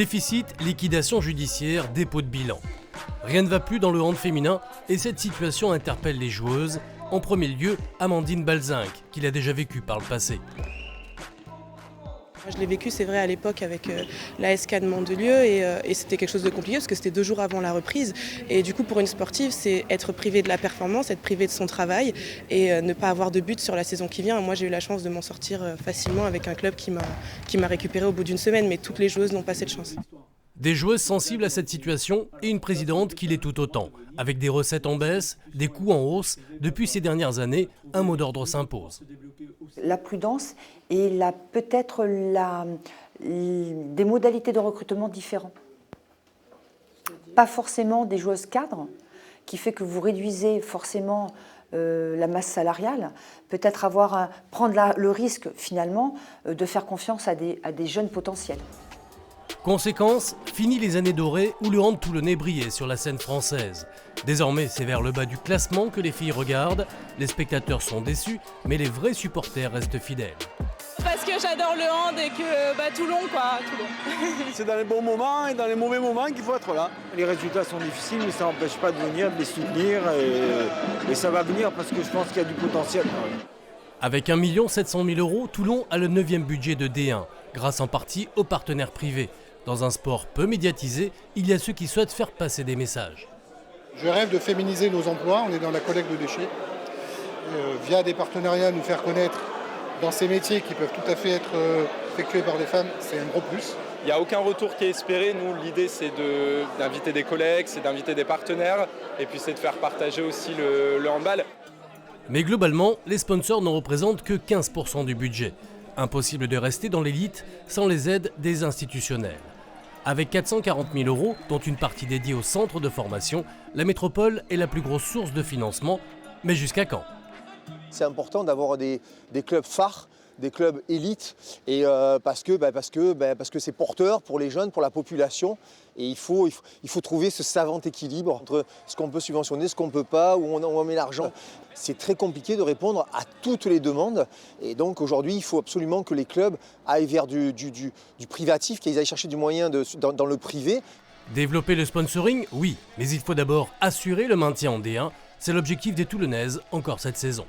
Déficit, liquidation judiciaire, dépôt de bilan. Rien ne va plus dans le hand féminin et cette situation interpelle les joueuses. En premier lieu, Amandine Balzinc, qui l'a déjà vécu par le passé. Je l'ai vécu, c'est vrai, à l'époque avec l'ASK de Mandelieu et c'était quelque chose de compliqué parce que c'était 2 jours avant la reprise. Et du coup, pour une sportive, c'est être privée de la performance, être privée de son travail et ne pas avoir de but sur la saison qui vient. Moi, j'ai eu la chance de m'en sortir facilement avec un club qui m'a récupéré au bout d'une semaine, mais toutes les joueuses n'ont pas cette chance. Des joueuses sensibles à cette situation et une présidente qui l'est tout autant. Avec des recettes en baisse, des coûts en hausse, depuis ces dernières années, un mot d'ordre s'impose. La prudence et peut-être des modalités de recrutement différentes. Pas forcément des joueuses cadres, qui fait que vous réduisez forcément la masse salariale. Peut-être prendre le risque finalement de faire confiance à des jeunes potentiels. Conséquence, fini les années dorées où le hand toulonnais brillait sur la scène française. Désormais, c'est vers le bas du classement que les filles regardent. Les spectateurs sont déçus, mais les vrais supporters restent fidèles. Parce que j'adore le hand et que Toulon, quoi. Toulon. C'est dans les bons moments et dans les mauvais moments qu'il faut être là. Les résultats sont difficiles, mais ça n'empêche pas de venir, de les soutenir. Et ça va venir parce que je pense qu'il y a du potentiel. Avec 1 700 000 €, Toulon a le 9e budget de D1, grâce en partie aux partenaires privés. Dans un sport peu médiatisé, il y a ceux qui souhaitent faire passer des messages. Je rêve de féminiser nos emplois, on est dans la collecte de déchets. Via des partenariats, nous faire connaître dans ces métiers qui peuvent tout à fait être effectués par des femmes, c'est un gros plus. Il n'y a aucun retour qui est espéré. Nous, l'idée, c'est d'inviter des collègues, c'est d'inviter des partenaires, et puis c'est de faire partager aussi le handball. Mais globalement, les sponsors ne représentent que 15% du budget. Impossible de rester dans l'élite sans les aides des institutionnels. Avec 440 000 €, dont une partie dédiée au centre de formation, la métropole est la plus grosse source de financement. Mais jusqu'à quand ? C'est important d'avoir des clubs phares, des clubs élites, et parce que c'est porteur pour les jeunes, pour la population. Et il faut trouver ce savant équilibre entre ce qu'on peut subventionner, ce qu'on ne peut pas, où on met l'argent. C'est très compliqué de répondre à toutes les demandes. Et donc aujourd'hui, il faut absolument que les clubs aillent vers du privatif, qu'ils aillent chercher du moyen dans le privé. Développer le sponsoring, oui, mais il faut d'abord assurer le maintien en D1. C'est l'objectif des Toulonnaises encore cette saison.